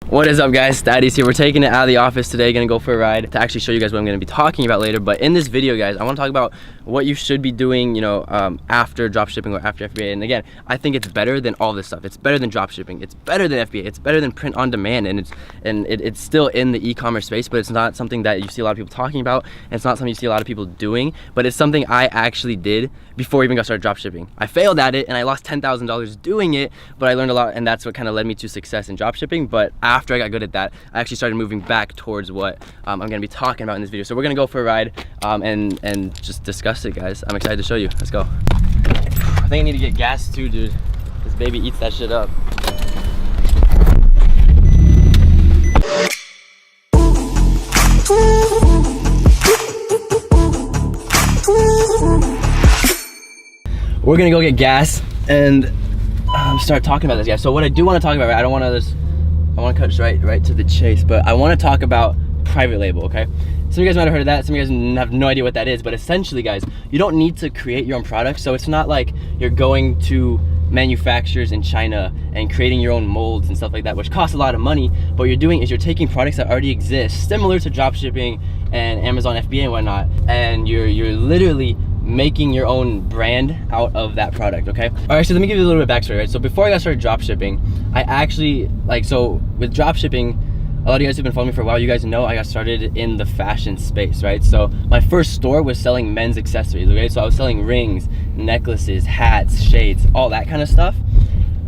What is up, guys? Daddy's here. We're taking it out of the office today, gonna go for a ride to actually show you guys what I'm gonna be talking about later. But in this video, guys, I want to talk about what you should be doing, after dropshipping or after FBA. And again, I think it's better than all this stuff. It's better than dropshipping. It's better than FBA. It's better than print on demand, and it's still in the e-commerce space, but it's not something that you see a lot of people talking about, and it's not something you see a lot of people doing. But it's something I actually did before I even got started dropshipping. I failed at it, and I lost $10,000 doing it, but I learned a lot, and that's what kind of led me to success in dropshipping. But after I got good at that, I actually started moving back towards what I'm gonna be talking about in this video. So we're gonna go for a ride and just discuss it, guys. I'm excited to show you. Let's go. I think I need to get gas too, dude. This baby eats that shit up. We're gonna go get gas and start talking about this, guys. So what I do want to talk about, right, I want to cut right to the chase, but I want to talk about private label, okay? Some of you guys might have heard of that, some of you guys have no idea what that is, but essentially, guys, you don't need to create your own product. So it's not like you're going to manufacturers in China and creating your own molds and stuff like that, which costs a lot of money. But what you're doing is you're taking products that already exist, similar to dropshipping and Amazon FBA and whatnot, and you're literally making your own brand out of that product, okay? All right, so let me give you a little bit of backstory, right? So before I got started dropshipping, I actually, so with dropshipping, a lot of you guys who've been following me for a while, you guys know I got started in the fashion space, right? So my first store was selling men's accessories, okay? So I was selling rings, necklaces, hats, shades, all that kind of stuff.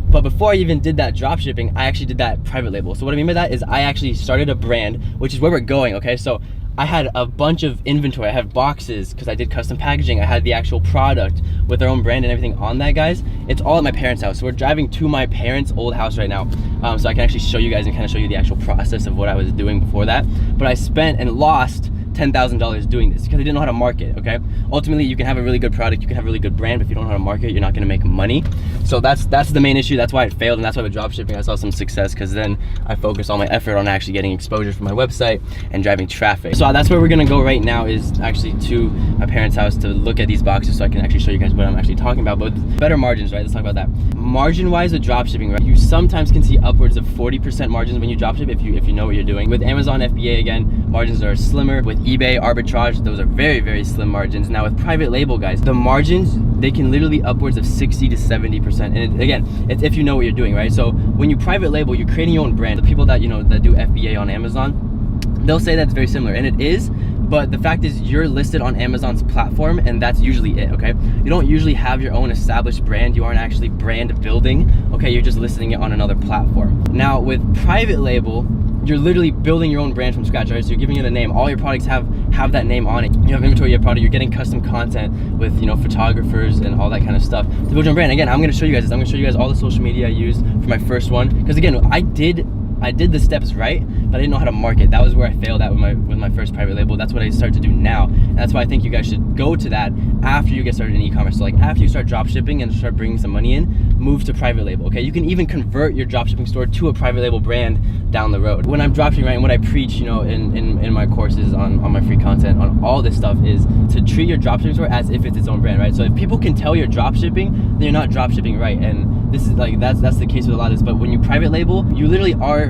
But before I even did that dropshipping, I actually did that private label. So what I mean by that is I actually started a brand, which is where we're going, okay? So I had a bunch of inventory. I have boxes because I did custom packaging. I had the actual product with their own brand and everything on that, guys. It's all at my parents' house. So we're driving to my parents' old house right now, so I can actually show you guys and kind of show you the actual process of what I was doing before that. But I spent and lost $10,000 doing this because I didn't know how to market, okay? Ultimately, you can have a really good product, you can have a really good brand, but if you don't know how to market, you're not gonna make money. So that's the main issue. That's why it failed, and that's why with dropshipping I saw some success, because then I focused all my effort on actually getting exposure for my website and driving traffic. So that's where we're gonna go right now, is actually to my parents' house to look at these boxes so I can actually show you guys what I'm actually talking about. But better margins, right? Let's talk about that. Margin-wise with dropshipping, right? You sometimes can see upwards of 40% margins when you dropship if you know what you're doing. With Amazon FBA, again, margins are slimmer. With eBay arbitrage, those are very, very slim margins. Now with private label, guys, the margins, they can literally upwards of 60 to 70%. And again, it's if you know what you're doing, right? So when you private label, you're creating your own brand. The people that that do FBA on Amazon, they'll say that's very similar, and it is. But the fact is, you're listed on Amazon's platform, and that's usually it, okay? You don't usually have your own established brand. You aren't actually brand building, okay? You're just listing it on another platform. Now with private label, you're literally building your own brand from scratch, right? So you're giving it a name. All your products have that name on it. You have inventory, you have product, you're getting custom content with photographers and all that kind of stuff to build your own brand. Again, I'm gonna show you guys this. I'm gonna show you guys all the social media I used for my first one. Because again, I did the steps right, but I didn't know how to market. That was where I failed at with my first private label. That's what I start to do now, and that's why I think you guys should go to that after you get started in e-commerce. So like after you start dropshipping and start bringing some money in, move to private label, okay? You can even convert your dropshipping store to a private label brand down the road. When I'm dropshipping, right, and what I preach, in my courses, on my free content, on all this stuff, is to treat your dropshipping store as if it's its own brand, right? So if people can tell you're dropshipping, then you're not dropshipping right. And this is that's the case with a lot of this. But when you private label, you literally are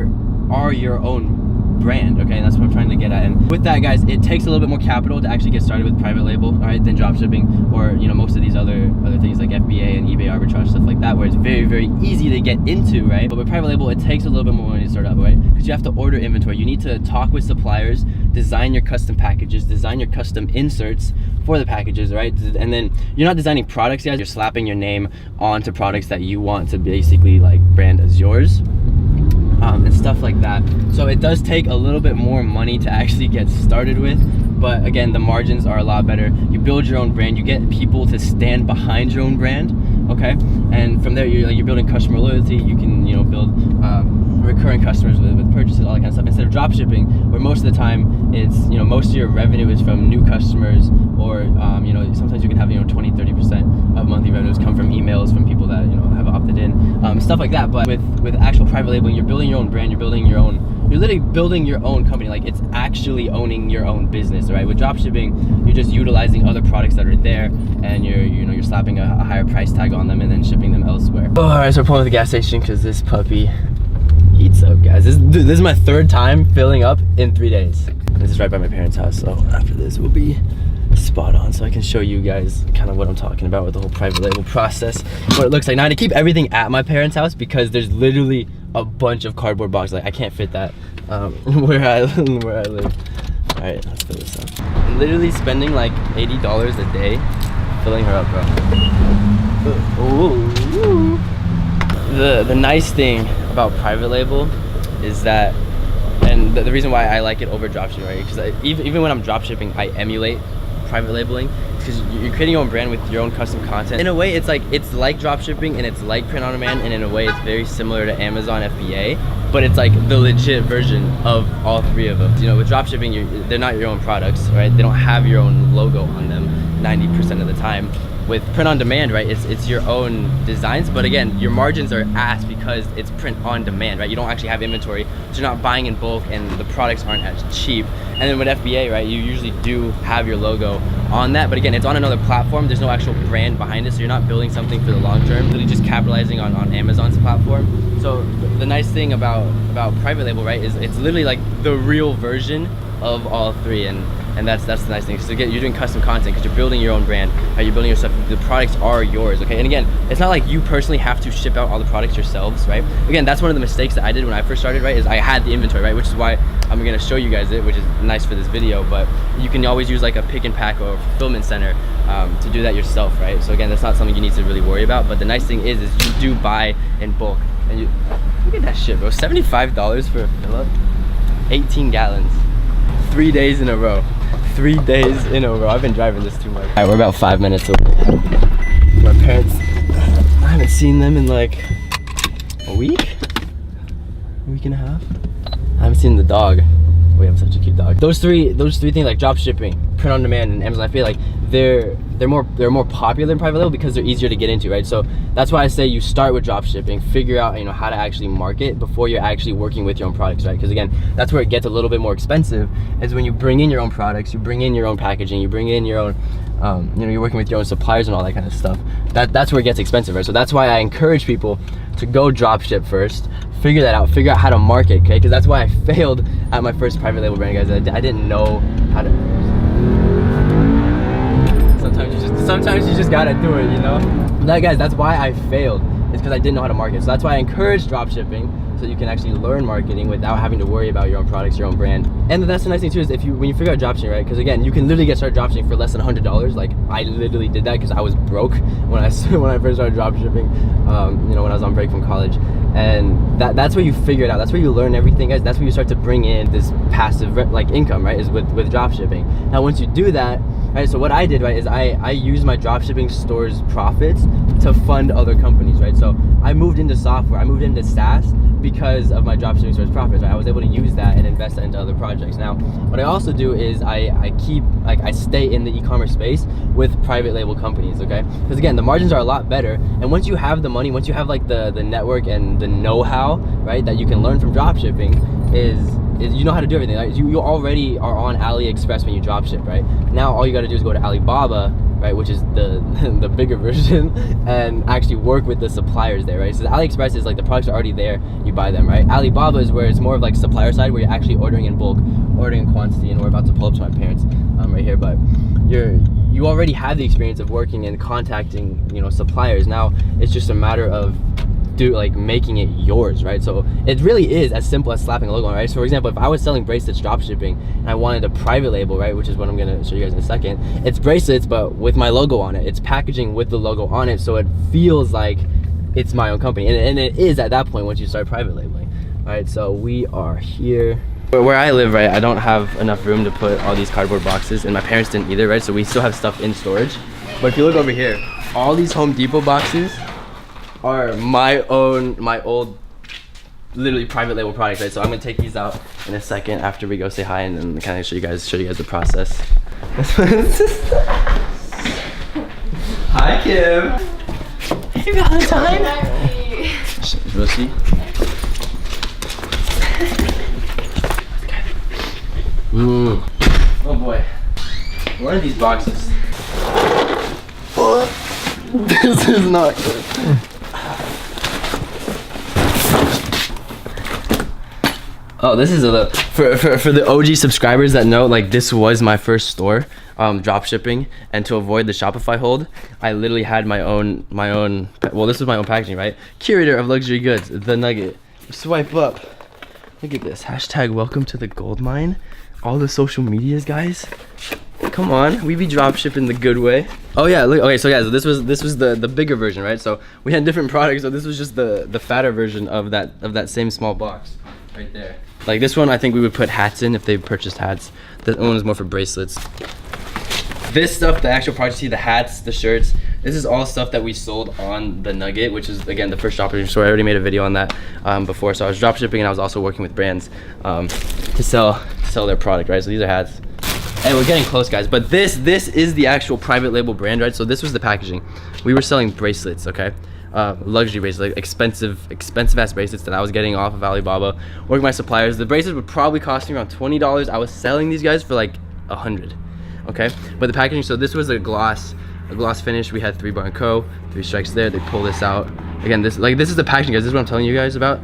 your own brand, okay? And that's what I'm trying to get at. And with that, guys, it takes a little bit more capital to actually get started with private label, all right, than dropshipping, or most of these other things like FBA and eBay arbitrage, stuff like that, where it's very, very easy to get into, right? But with private label, it takes a little bit more money to start up, right? Because you have to order inventory, you need to talk with suppliers, design your custom packages, design your custom inserts for the packages, right? And then you're not designing products, guys, you're slapping your name onto products that you want to basically like brand as yours. And stuff like that. So it does take a little bit more money to actually get started with, but again, the margins are a lot better. You build your own brand, you get people to stand behind your own brand, okay? And from there, you're building customer loyalty. You can build recurring customers with purchases, all that kind of stuff, instead of drop shipping, where most of the time it's most of your revenue is from new customers, or sometimes you can have 20-30% of monthly revenues come from emails from people that have opted in, stuff like that. But with actual private labeling, you're building your own brand, you're literally building your own company. Like, it's actually owning your own business, right? With dropshipping, you're just utilizing other products that are there, and you're slapping a higher price tag on them and then shipping them elsewhere. All right, so we're pulling to the gas station because this puppy Eats up, guys. Dude, this is my 3rd time filling up in 3 days. This is right by my parents' house, so after this we'll be spot on, so I can show you guys kind of what I'm talking about with the whole private label process, what it looks like. Now, I keep everything at my parents' house because there's literally a bunch of cardboard boxes. Like, I can't fit that where I live. All right, let's fill this up. I'm literally spending like $80 a day filling her up, bro. Ooh. The nice thing about private label is that, and the reason why I like it over dropshipping, right? Because even when I'm dropshipping, I emulate private labeling, because you're creating your own brand with your own custom content. In a way, it's like dropshipping, and it's like print on demand, and in a way it's very similar to Amazon FBA, but it's like the legit version of all 3 of them. You know, with dropshipping, they're not your own products, right? They don't have your own logo on them 90% of the time. With print on demand, right, it's your own designs, but again, your margins are ass because it's print on demand, right? You don't actually have inventory, so you're not buying in bulk, and the products aren't as cheap. And then with FBA, right, you usually do have your logo on that, but again, it's on another platform. There's no actual brand behind it, so you're not building something for the long term, really just capitalizing on Amazon's platform. So the nice thing about private label, right, is it's literally like the real version of all 3, and that's the nice thing. So again, you're doing custom content because you're building your own brand, right? You're building your stuff. The products are yours, okay? And again, it's not like you personally have to ship out all the products yourselves, right? Again, that's one of the mistakes that I did when I first started, right? Is I had the inventory, right? Which is why I'm gonna show you guys it, which is nice for this video. But you can always use like a pick and pack or a fulfillment center to do that yourself, right? So again, that's not something you need to really worry about. But the nice thing is you do buy in bulk, and you look at that shit, bro. $75 for a fill up, 18 gallons, 3 days in a row. 3 days in a row. I've been driving this too much. All right, we're about 5 minutes away. My parents, I haven't seen them in like a week and a half. I haven't seen the dog. We have such a cute dog. Those three things, like drop shipping, print on demand, and Amazon FBA, like they're more popular than private label because they're easier to get into, right? So that's why I say you start with drop shipping, figure out how to actually market before you're actually working with your own products, right? Because again, that's where it gets a little bit more expensive, is when you bring in your own products, you bring in your own packaging, you bring in your own you're working with your own suppliers and all that kind of stuff. That's where it gets expensive, right? So that's why I encourage people to go drop ship first, figure that out, figure out how to market, okay? Because that's why I failed at my first private label brand, guys. I didn't know how to. Sometimes you just gotta do it, you know? Like, guys, that's why I failed. It's because I didn't know how to market. So that's why I encourage drop shipping, so you can actually learn marketing without having to worry about your own products, your own brand. And that's the nice thing too, is when you figure out dropshipping, right? Because again, you can literally get started dropshipping for less than $100. Like, I literally did that because I was broke when I first started dropshipping. When I was on break from college, and that's where you figure it out. That's where you learn everything, guys. That's where you start to bring in this passive like income, right? Is with dropshipping. Now, once you do that, right? So what I did, right, is I used my dropshipping store's profits to fund other companies, right? So I moved into software. I moved into SaaS because of my dropshipping store's profits, right? I was able to use that and invest that into other projects. Now, what I also do is I stay in the e-commerce space with private label companies, okay? Because again, the margins are a lot better, and once you have the money, once you have like the network and the know-how, right, that you can learn from dropshipping, is you know how to do everything. Like, you already are on AliExpress when you dropship, right? Now all you got to do is go to Alibaba, right, which is the bigger version, and actually work with the suppliers there, right? So AliExpress is like the products are already there, you buy them, right? Alibaba is where it's more of like supplier side, where you're actually ordering in bulk, ordering in quantity, and we're about to pull up to my parents right here, but you already have the experience of working and contacting suppliers. Now it's just a matter of making it yours, right? So it really is as simple as slapping a logo on, right? So for example, if I was selling bracelets drop shipping and I wanted a private label, right, which is what I'm gonna show you guys in a second, it's bracelets but with my logo on it. It's packaging with the logo on it, so it feels like it's my own company, and it is at that point once you start private labeling. All right, so we are here. Where I live, right, I don't have enough room to put all these cardboard boxes, and my parents didn't either, right? So we still have stuff in storage. But if you look over here, all these Home Depot boxes are my old literally private label products, right? So I'm gonna take these out in a second after we go say hi, and then kind of show you guys the process. Hi, Kim. Hey, Valentine. Will she? Oh boy. What are these boxes? This is not good. Oh, this is a for the OG subscribers that know, like, this was my first store, drop shipping, and to avoid the Shopify hold, I literally had my own well, this was my own packaging, right? Curator of luxury goods, the Nugget. Swipe up. Look at this. Hashtag welcome to the gold mine. All the social medias, guys. Come on, we be drop shipping the good way. Oh yeah, look, okay, so guys, so this was the bigger version, right? So we had different products, so this was just the fatter version of that same small box right there. Like this one, I think we would put hats in if they purchased hats. This one is more for bracelets. This stuff, the actual product, you see the hats, the shirts, this is all stuff that we sold on the Nugget, which is, again, the first dropshipping store. I already made a video on that before. So I was dropshipping, and I was also working with brands to sell their product, right? So these are hats. And we're getting close, guys. But this is the actual private label brand, right? So this was the packaging. We were selling bracelets, okay? Luxury bracelets, like expensive ass bracelets that I was getting off of Alibaba, working with my suppliers. The bracelets would probably cost me around $20. I was selling these guys for like $100, okay? But the packaging, so this was a gloss finish. We had 3 bar and co, 3 strikes there. They pull this out. Again, this is the packaging, guys. This is what I'm telling you guys about.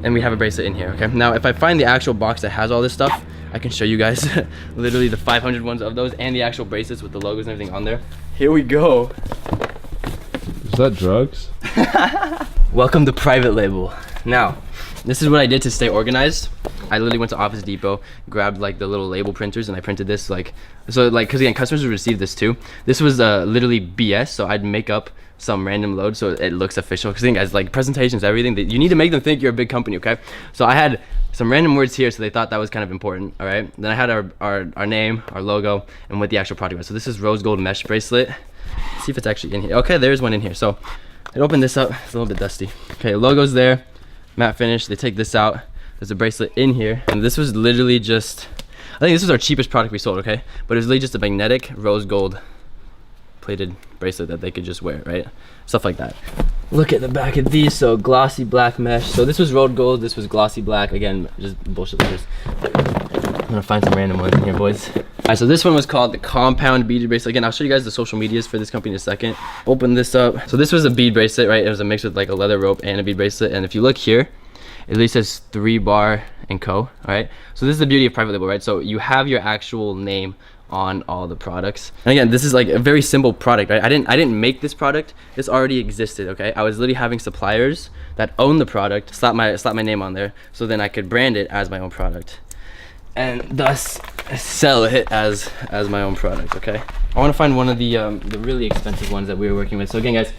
And we have a bracelet in here, okay? Now, if I find the actual box that has all this stuff, I can show you guys literally the 500 ones of those and the actual bracelets with the logos and everything on there. Here we go. Is that drugs? Welcome to private label. Now, this is what I did to stay organized. I literally went to Office Depot, grabbed like the little label printers, and I printed this because again, customers would receive this too. This was literally BS, so I'd make up some random load so it looks official. Because guys, like presentations, everything, you need to make them think you're a big company, okay? So I had some random words here, so they thought that was kind of important, all right? Then I had our name, our logo, and what the actual product was. So this is rose gold mesh bracelet. Let's see if it's actually in here. Okay, there's one in here. So I opened this up. It's a little bit dusty. Okay, logo's there, matte finish. They take this out. There's a bracelet in here, and this was literally just, I think this was our cheapest product we sold, okay? But it was literally just a magnetic rose gold plated bracelet that they could just wear, right? Stuff like that. Look at the back of these. So glossy black mesh. So this was rose gold, this was glossy black. Again, just bullshit letters. I'm gonna find some random ones in here, boys. All right, so this one was called the compound beaded bracelet. Again, I'll show you guys the social medias for this company in a second. Open this up. So this was a bead bracelet, right? It was a mix with like a leather rope and a bead bracelet. And if you look here, it at least says 3 bar and co, all right? So this is the beauty of private label, right? So you have your actual name on all the products. And again, this is like a very simple product, right? I didn't make this product. This already existed, okay? I was literally having suppliers that own the product slap my name on there, so then I could brand it as my own product, and thus sell it as my own product, okay? I want to find one of the really expensive ones that we were working with. So again, guys,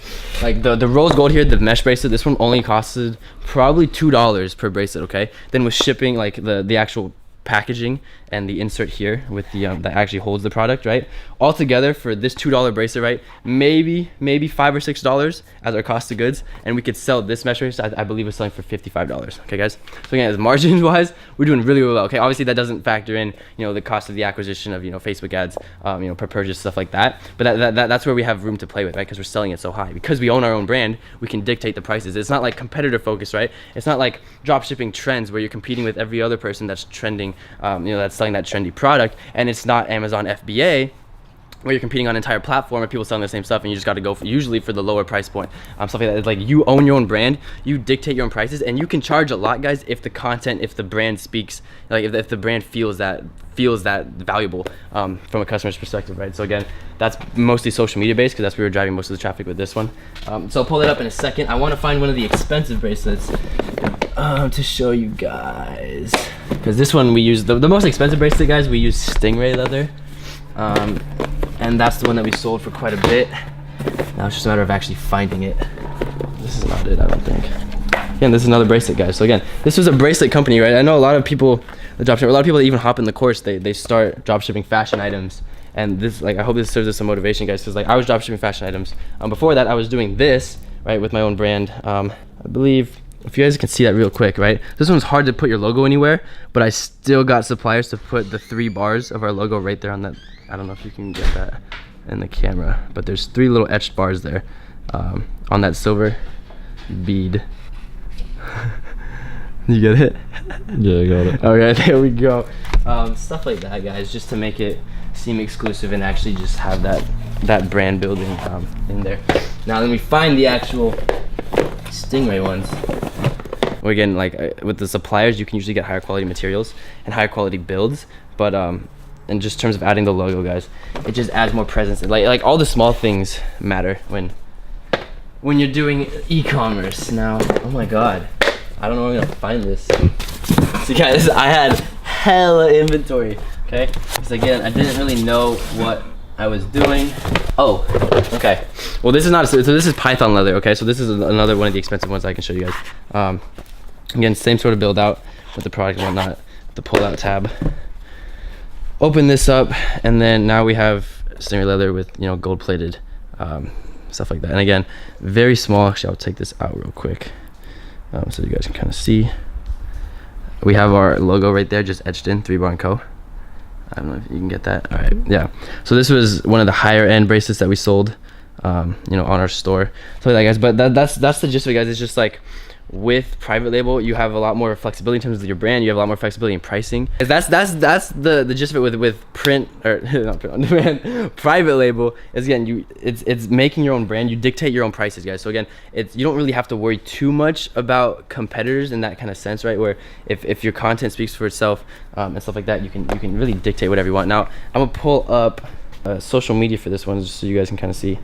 like the rose gold here, the mesh bracelet, this one only costed probably $2 per bracelet, okay? Then with shipping, like the actual packaging and the insert here with the that actually holds the product, right? All together for this $2 bracelet, right? Maybe $5 or $6 as our cost of goods, and we could sell this mesh bracelet. I believe it's selling for $55. Okay, guys. So again, as margins wise, we're doing really well. Okay, obviously that doesn't factor in, you know, the cost of the acquisition of, you know, Facebook ads, you know, per purchase, stuff like that. But that's where we have room to play with, right? Because we're selling it so high. Because we own our own brand, we can dictate the prices. It's not like competitor focus, right? It's not like drop shipping trends where you're competing with every other person that's trending, you know, that's selling that trendy product. And it's not Amazon FBA where you're competing on an entire platform of people selling the same stuff, and you just got to go usually for the lower price point. Stuff like that. It's like you own your own brand, you dictate your own prices, and you can charge a lot, guys, if the content, if the brand speaks, like if the brand feels that valuable from a customer's perspective, right? So again, that's mostly social media based, because that's where we're driving most of the traffic with this one. So I'll pull that up in a second. I want to find one of the expensive bracelets to show you guys, because this one we use the most expensive bracelet, guys. We use stingray leather. And that's the one that we sold for quite a bit. Now it's just a matter of actually finding it. This is not it, I don't think. Again, this is another bracelet, guys. So again, this was a bracelet company, right? I know a lot of people, a lot of people that even hop in the course, they start drop shipping fashion items. And this, like, I hope this serves as some motivation, guys, because like I was drop shipping fashion items. Before that, I was doing this, right, with my own brand. I believe, if you guys can see that real quick, right? This one's hard to put your logo anywhere, but I still got suppliers to put the 3 bars of our logo right there on that. I don't know if you can get that in the camera, but there's 3 little etched bars there on that silver bead. You get it? Yeah, I got it. Okay, there we go. Stuff like that, guys, just to make it seem exclusive and actually just have that brand building in there. Now let me find the actual stingray ones. Or again, like with the suppliers, you can usually get higher quality materials and higher quality builds. But in just terms of adding the logo, guys, it just adds more presence. Like all the small things matter when you're doing e-commerce. Now, oh my god, I don't know where I'm gonna find this. So guys, I had hella inventory. Okay, because again, I didn't really know what I was doing. Oh, okay. Well, this is not, so this is Python leather, okay? So this is another one of the expensive ones I can show you guys. Again, same sort of build out with the product and whatnot, the pull out tab. Open this up, and then now we have Stinger leather with, you know, gold plated stuff like that. And again, very small. Actually, I'll take this out real quick so you guys can kind of see. We have our logo right there, just etched in, 3 Bar & Co. I don't know if you can get that. All right, yeah. So this was one of the higher end bracelets that we sold, you know, on our store. So like that, guys. But that's the gist of it, guys. It's just like with private label, you have a lot more flexibility in terms of your brand. You have a lot more flexibility in pricing. That's the gist of it with print, or not print on demand. Private label is, again, it's making your own brand. You dictate your own prices, guys. So again, you don't really have to worry too much about competitors in that kind of sense, right? Where if your content speaks for itself and stuff like that, you can really dictate whatever you want. Now I'm gonna pull up social media for this one just so you guys can kind of see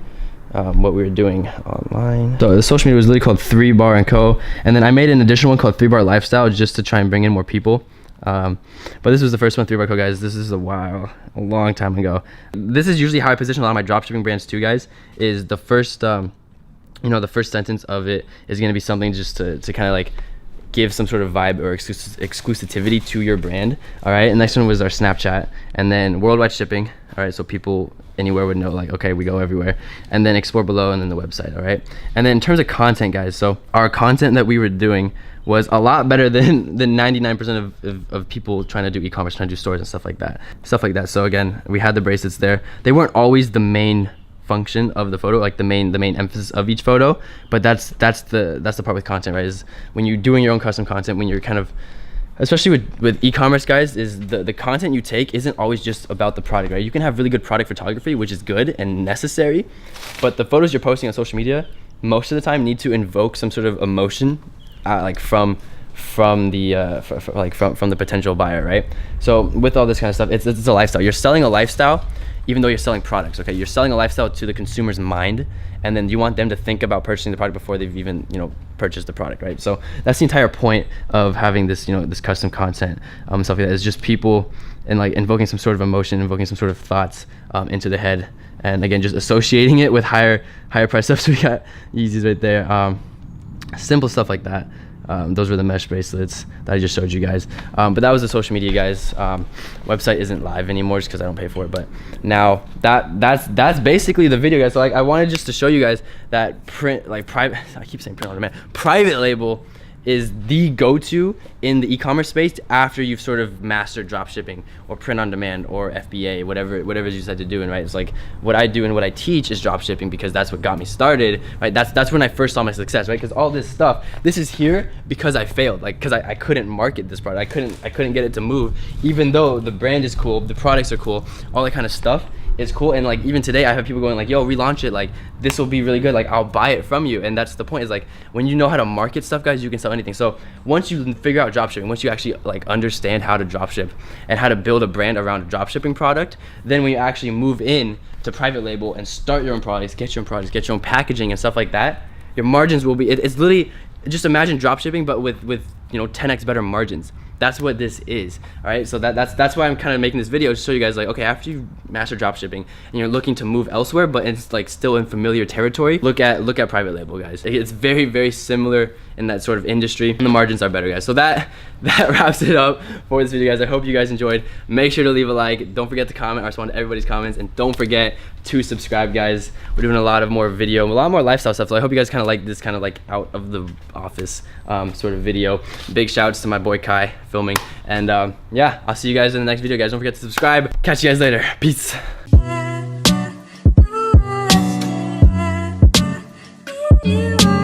what we were doing online. So the social media was literally called 3 Bar & Co. And then I made an additional one called 3 Bar Lifestyle just to try and bring in more people. But this was the first one, 3 Bar Co, guys. This is a long time ago. This is usually how I position a lot of my dropshipping brands too, guys, is the first, you know, the first sentence of it is gonna be something just to kind of like give some sort of vibe or exclusivity to your brand. All right, and next one was our Snapchat, and then worldwide shipping. All right, so people anywhere would know, like, okay, we go everywhere. And then explore below, and then the website. All right, and then in terms of content, guys, so our content that we were doing was a lot better than 99% of people trying to do e-commerce, trying to do stores and stuff like that. So again, we had the bracelets there. They weren't always the main function of the photo, like the main emphasis of each photo, but that's the part with content, right? Is when you're doing your own custom content, when you're kind of, especially with e-commerce, guys, is the content you take isn't always just about the product, right? You can have really good product photography, which is good and necessary, but the photos you're posting on social media most of the time need to invoke some sort of emotion, like from the potential buyer, right? So with all this kind of stuff, it's a lifestyle. You're selling a lifestyle even though you're selling products, okay? You're selling a lifestyle to the consumer's mind, and then you want them to think about purchasing the product before they've even, you know, purchased the product, right? So that's the entire point of having this, you know, this custom content, stuff like that. It's just people and like invoking some sort of emotion, invoking some sort of thoughts into the head, and again, just associating it with higher price stuff. So we got Yeezys right there, simple stuff like that. Those were the mesh bracelets that I just showed you guys. But that was the social media, guys. Website isn't live anymore just because I don't pay for it. But now that's basically the video, guys. So like I wanted just to show you guys that I keep saying print on demand. Private label is the go-to in the e-commerce space after you've sort of mastered drop shipping or print on demand or FBA, whatever you decide to do. And right, it's like what I do and what I teach is drop shipping because that's what got me started, right? That's when I first saw my success, right? Because all this stuff, this is here because I failed, like because I couldn't market this product, I couldn't get it to move, even though the brand is cool, the products are cool, all that kind of stuff is cool. And like even today I have people going like, yo, relaunch it, like this will be really good, like I'll buy it from you. And that's the point, is like when you know how to market stuff, guys, you can sell anything. So once you figure out dropshipping, once you actually like understand how to dropship and how to build a brand around a dropshipping product, then when you actually move in to private label and start your own products, get your own packaging and stuff like that, your margins will be, it's literally, just imagine dropshipping but with you know 10x better margins. That's what this is. All right, so that's why I'm kind of making this video to show you guys, like, okay, after you master dropshipping and you're looking to move elsewhere but it's like still in familiar territory, look at private label, guys. It's very, very similar in that sort of industry, and the margins are better, guys. So that wraps it up for this video, guys. I hope you guys enjoyed. Make sure to leave a like, don't forget to comment. I respond to everybody's comments, and don't forget to subscribe, guys. We're doing a lot more lifestyle stuff, so I hope you guys kind of like this kind of like out of the office sort of video. Big shouts to my boy Kai filming, and yeah, I'll see you guys in the next video, guys. Don't forget to subscribe. Catch you guys later. Peace. You